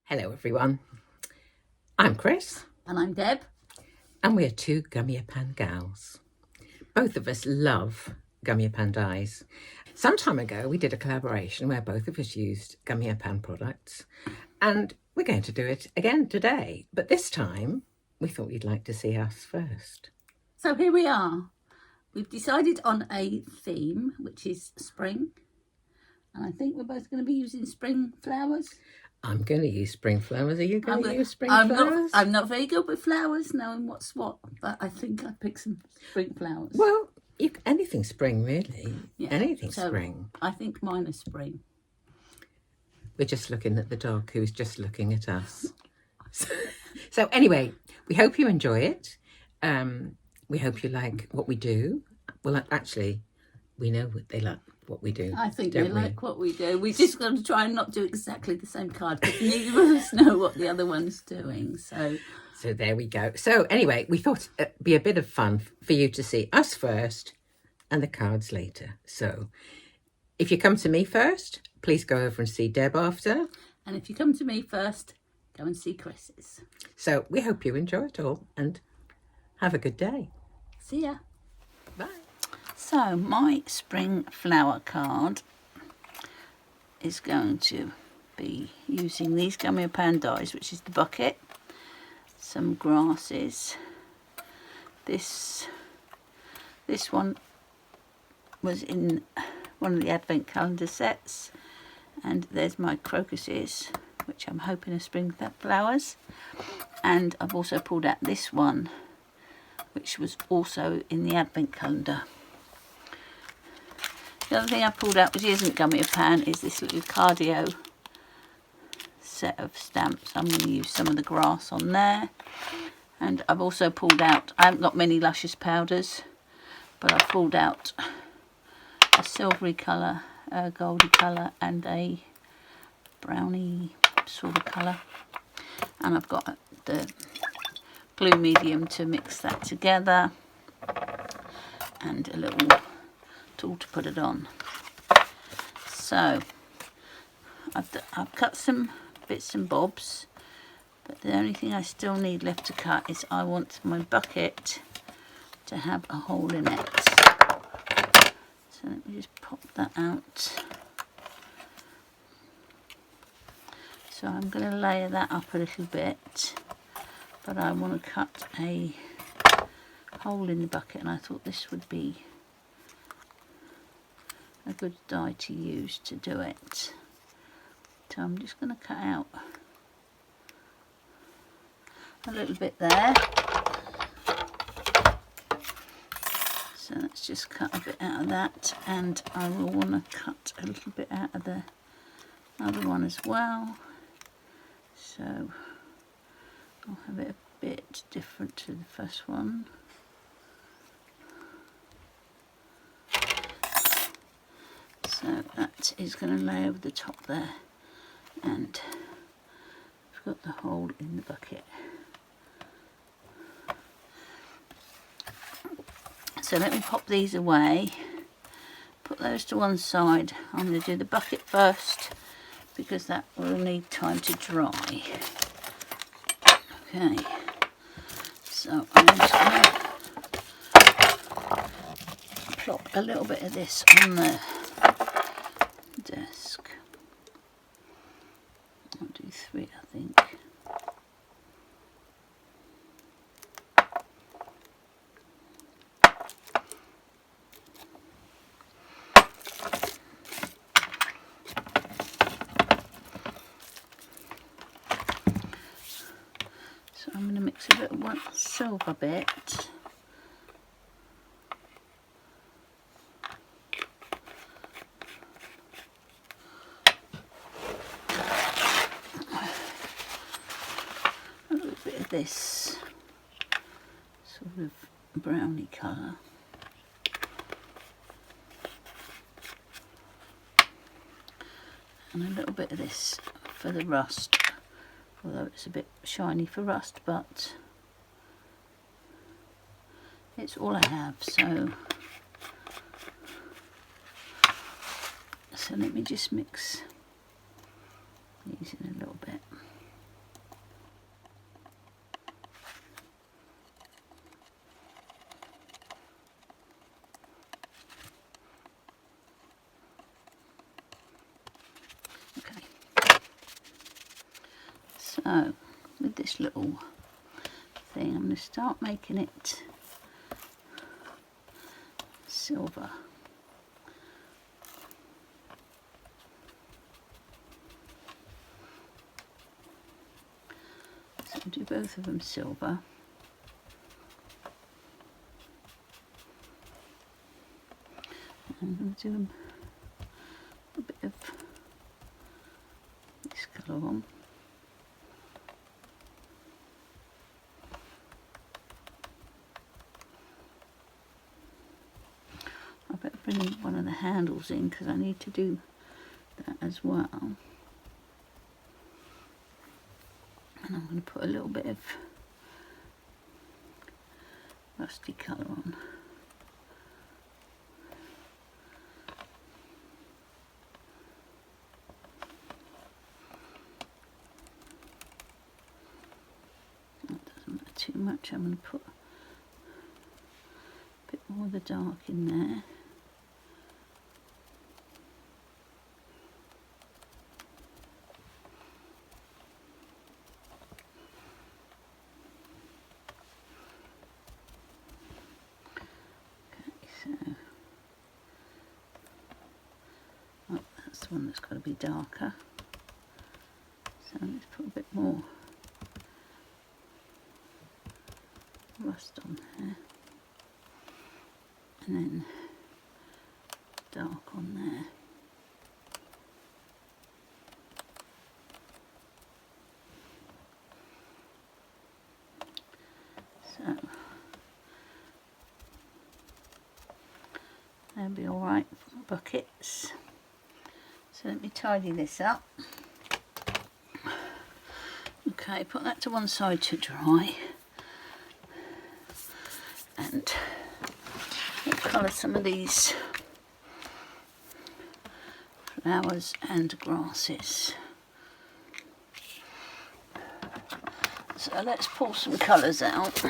Hello everyone, I'm Chris. And I'm Deb. And we're two Gummiapan gals. Both of us love Gummiapan dies. Some time ago we did a collaboration where both of us used Gummiapan products, and we're going to do it again today. But this time we thought you'd like to see us first. So here we are. We've decided on a theme, which is spring. And I think we're both going to be using spring flowers. I'm going to use spring flowers. Are you going to use spring flowers? I'm not very good with flowers, knowing what's what, but I think I picked some spring flowers. Well, anything spring, really. Yeah. Anything spring. I think mine is spring. We're just looking at the dog who's just looking at us. So anyway, we hope you enjoy it. We hope you like what we do. Well, actually, we know what they like. What we do. I think they like what we do. We're just going to try and not do exactly the same card because neither of us know what the other one's doing. So there we go. So anyway, we thought it'd be a bit of fun for you to see us first and the cards later. So if you come to me first, please go over and see Deb after. And if you come to me first, go and see Chris's. So we hope you enjoy it all and have a good day. See ya. Bye. So my spring flower card is going to be using these Gummiapan dies, which is the bucket, some grasses. This one was in one of the advent calendar sets, and there's my crocuses, which I'm hoping are spring flowers. And I've also pulled out this one, which was also in the advent calendar. The other thing I pulled out, which isn't Gummiapan, is this little cardio set of stamps. I'm going to use some of the grass on there. And I've also pulled out, I haven't got many luscious powders, but I've pulled out a silvery colour, a goldy colour, and a browny sort of colour. And I've got the glue medium to mix that together, and a little tool to put it on. So I've cut some bits and bobs, but the only thing I still need left to cut is I want my bucket to have a hole in it. So let me just pop that out. So I'm going to layer that up a little bit, but I want to cut a hole in the bucket, and I thought this would be a good die to use to do it. So I'm just going to cut out a little bit there. So let's just cut a bit out of that, and I will want to cut a little bit out of the other one as well. So I'll have it a bit different to the first one. So that is going to lay over the top there, and I've got the hole in the bucket. So let me pop these away, put those to one side. I'm going to do the bucket first because that will need time to dry. Okay, so I'm just going to plop a little bit of this on the desk. I'll do 3, I think. So I'm going to mix a bit of one silver bit. This sort of browny colour, and a little bit of this for the rust, although it's a bit shiny for rust, but it's all I have. So let me just mix these in a little bit. So with this little thing, I'm going to start making it silver. So I'll do both of them silver. I'm going to do a bit of this colour on. I better bring one of the handles in because I need to do that as well. And I'm going to put a little bit of rusty colour on. That doesn't matter too much. I'm going to put a bit more of the dark in there. One that's got to be darker, so let's put a bit more rust on there and then dark on there. So that'll be all right for my buckets. So let me tidy this up. Okay, put that to one side to dry. And we'll colour some of these flowers and grasses. So let's pull some colours out.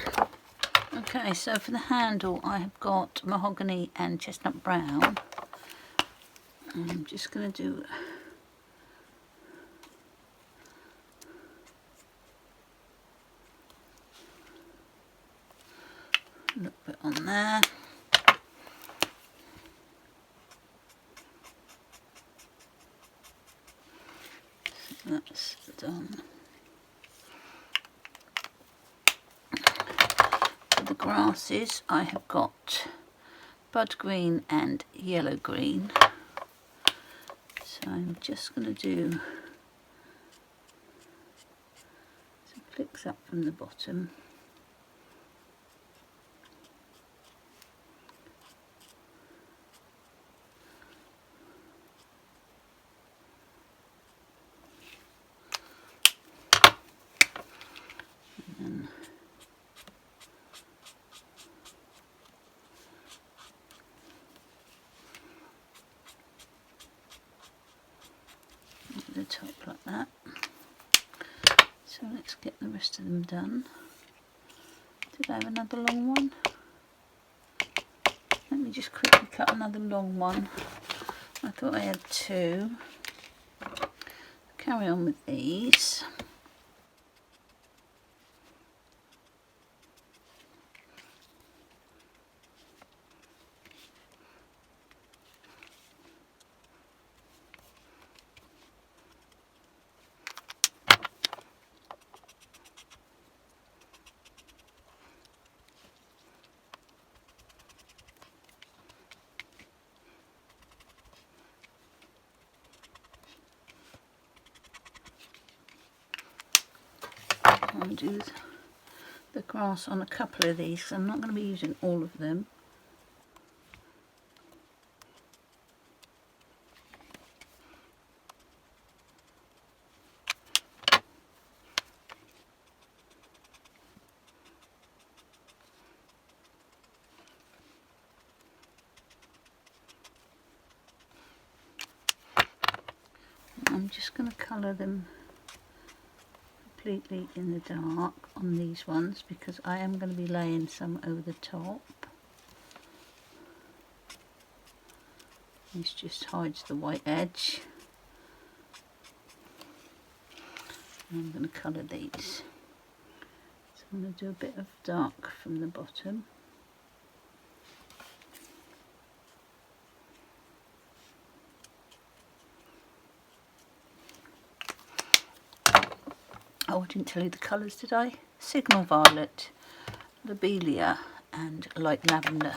Okay, so for the handle I have got mahogany and chestnut brown. I'm just going to do a little bit on there. So that's done. For the grasses I have got bud green and yellow green. So I'm just going to do some flicks up from the bottom. And then the top like that. So let's get the rest of them done. Did I have another long one? Let me just quickly cut another long one. I thought I had two. Carry on with these. I'll do the grass on a couple of these because I'm not going to be using all of them. I'm just going to colour them completely in the dark on these ones because I am going to be laying some over the top. This just hides the white edge. I'm going to colour these. So I'm going to do a bit of dark from the bottom. Oh, I didn't tell you the colours, did I? Signal Violet, Lobelia and Light Lavender.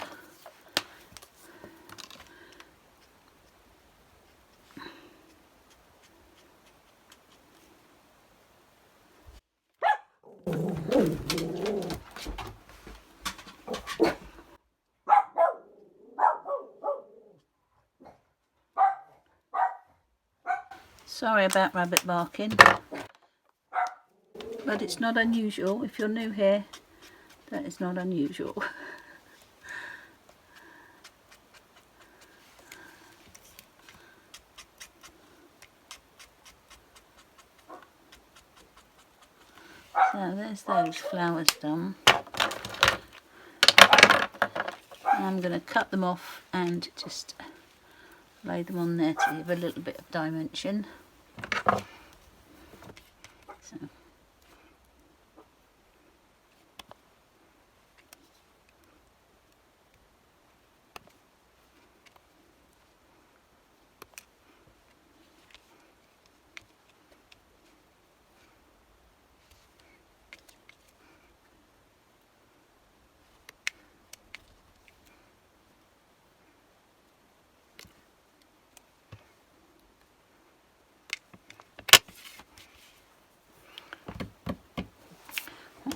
Sorry about rabbit barking, but it's not unusual. If you're new here, that is not unusual. So there's those flowers done. I'm going to cut them off and just lay them on there to give a little bit of dimension. So.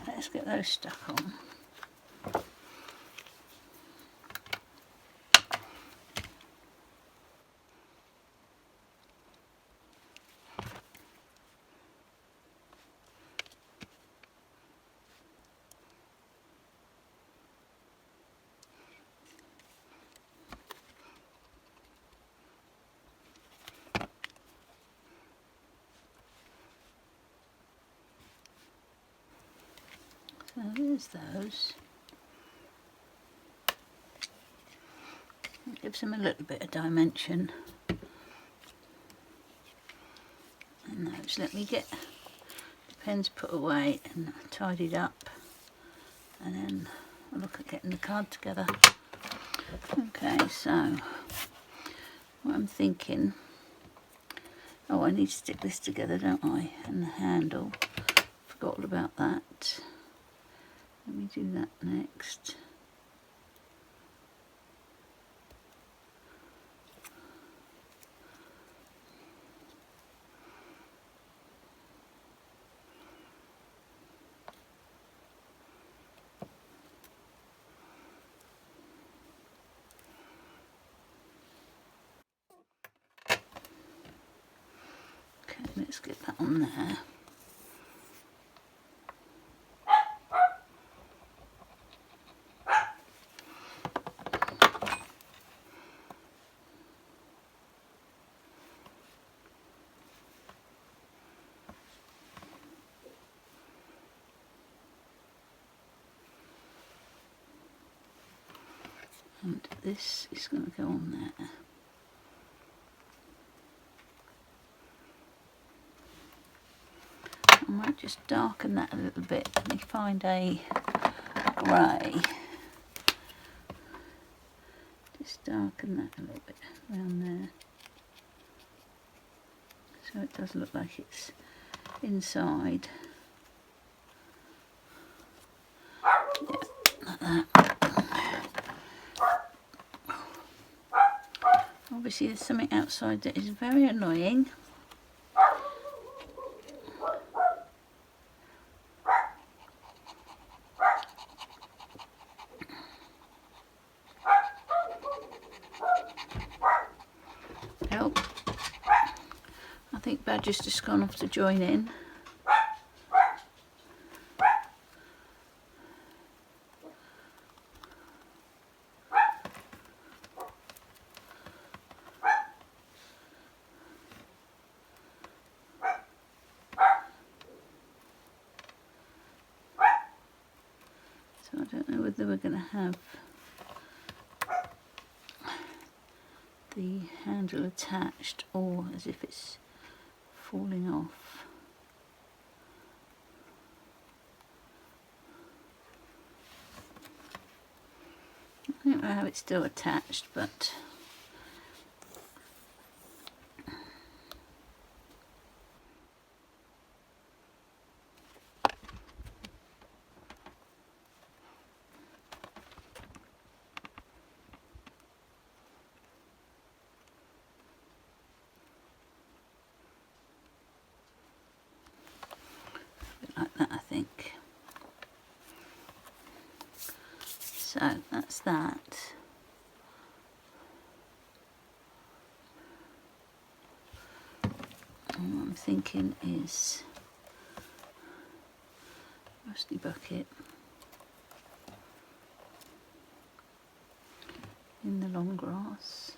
Let's get those stuck on. So there's those. It gives them a little bit of dimension. And those, let me get the pens put away and tidied up, and then I'll look at getting the card together. Okay, so what I'm thinking, oh, I need to stick this together, don't I? And the handle, forgot all about that. Let me do that next. Okay, let's get that on there. And this is going to go on there. I might just darken that a little bit. Let me find a grey. Just darken that a little bit around there. So it does look like it's inside. Yeah, like that. Obviously there's something outside that is very annoying. Oh, I think Badger's just gone off to join in. So I don't know whether we're going to have the handle attached or as if it's falling off. I don't know how it's still attached, but like that, I think. So that's that. And what I'm thinking is rusty bucket in the long grass.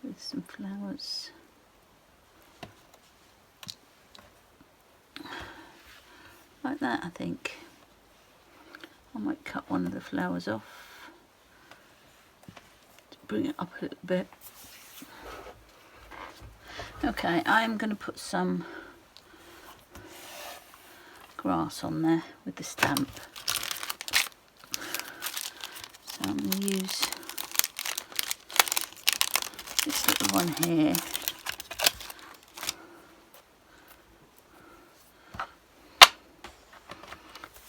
With some flowers. Like that, I think. I might cut one of the flowers off to bring it up a little bit. Okay, I'm going to put some grass on there with the stamp. So I'm going to use this little one here.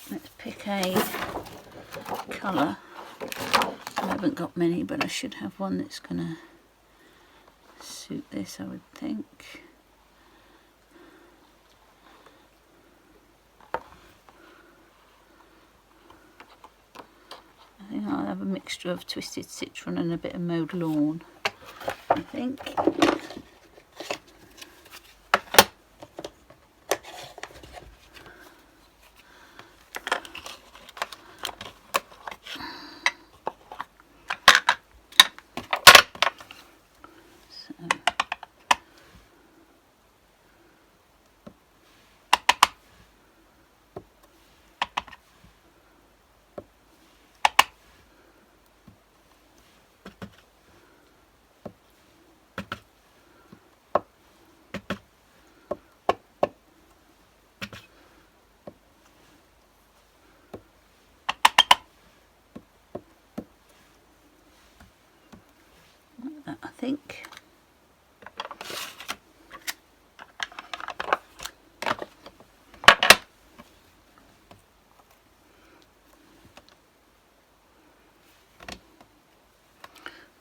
Let's pick a colour. I haven't got many, but I should have one that's going to suit this, I would think. I think I'll have a mixture of twisted citron and a bit of mowed lawn, I think. I think.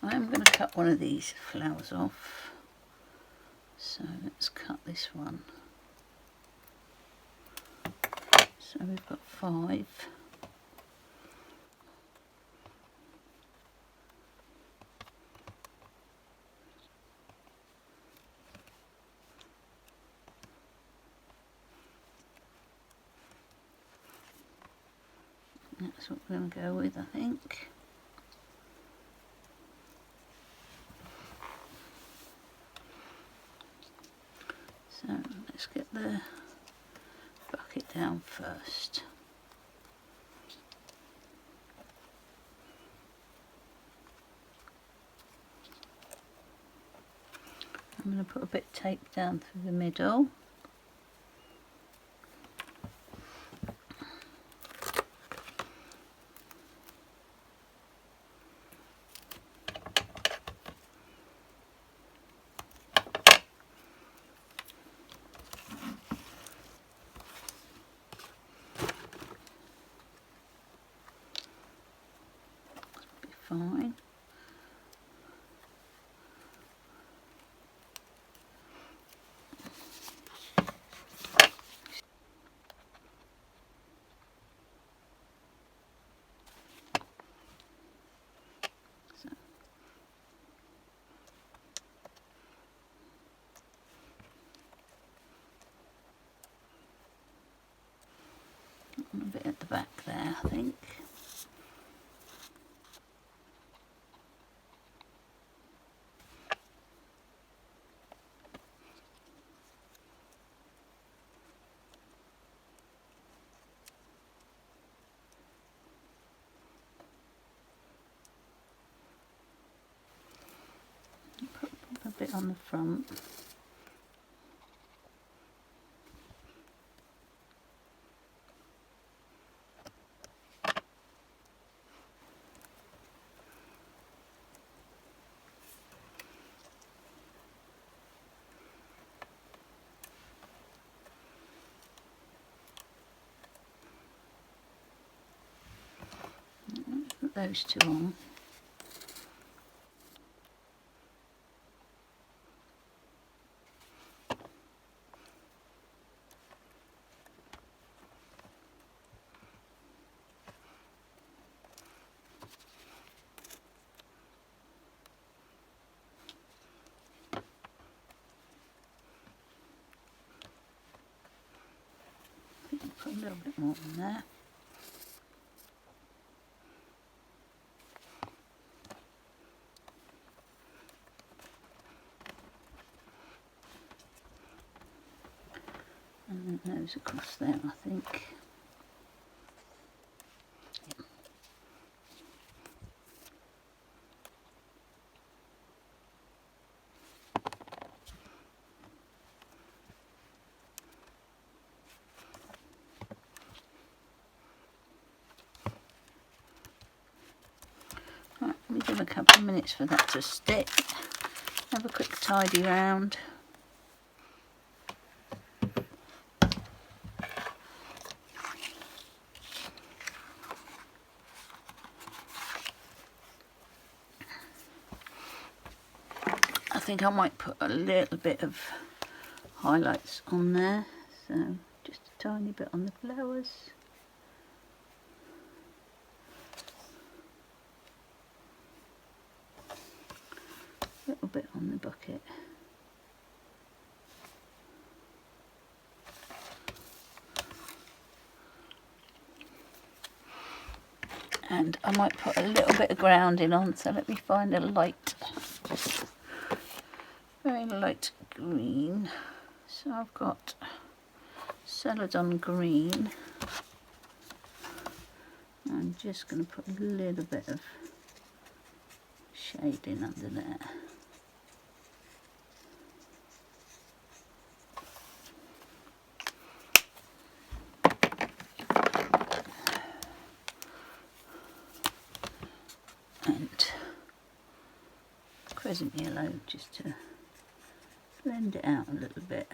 I'm going to cut one of these flowers off. So let's cut this one. So we've got 5. That's what we're going to go with, I think. So let's get the bucket down first. I'm going to put a bit of tape down through the middle. Fine. So. A bit at the back there, I think. Put a bit on the front. those two on. Put a little bit more in there. And then those across there, I think. Yep. Right, we give a couple of minutes for that to stick. Have a quick tidy round. I think I might put a little bit of highlights on there, so just a tiny bit on the flowers. A little bit on the bucket. And I might put a little bit of grounding on, so let me find a light, very light green. So I've got Celadon green. I'm just going to put a little bit of shading under there. And crescent yellow just to blend it out a little bit.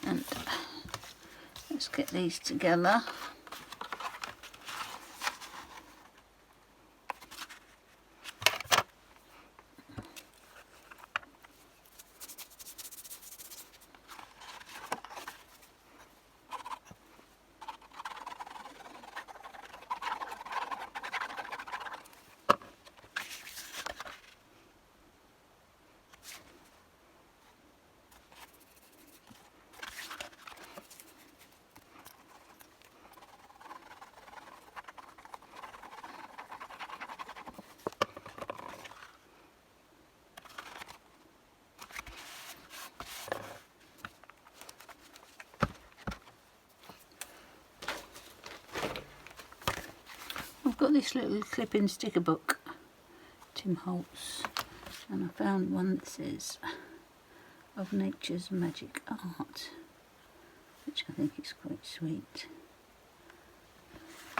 And let's get these together. I've got this little clip-in sticker book, Tim Holtz, and I found one that says Of Nature's Magic Art, which I think is quite sweet.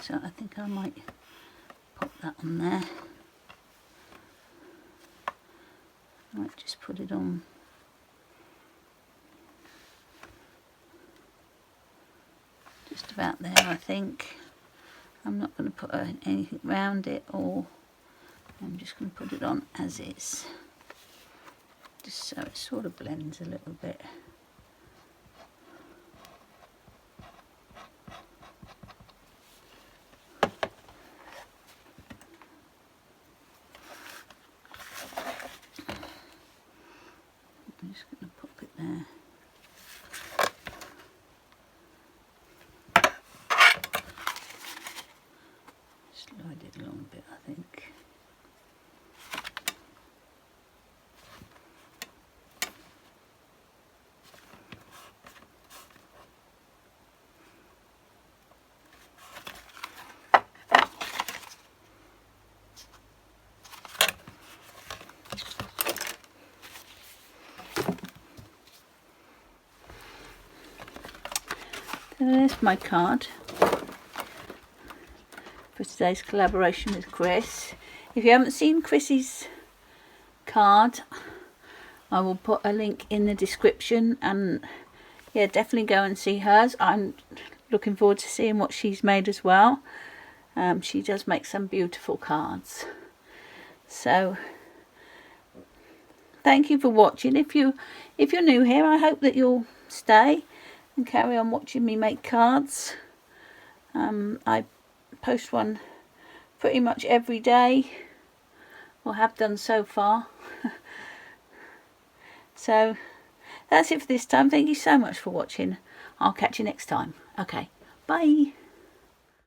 So I think I might pop that on there. I might just put it on just about there, I think. I'm not going to put anything round it, or I'm just going to put it on as is, just so it sort of blends a little bit. I'm just going to pop it there. Slide it along a bit, I think. So there's my card for today's collaboration with Chris. If you haven't seen Chrissy's card, I will put a link in the description, and yeah, definitely go and see hers. I'm looking forward to seeing what she's made as well. She does make some beautiful cards. So thank you for watching. If you're new here, I hope that you'll stay and carry on watching me make cards. I post one pretty much every day, or have done so far. So that's it for this time. Thank you so much for watching. I'll catch you next time. Okay, bye.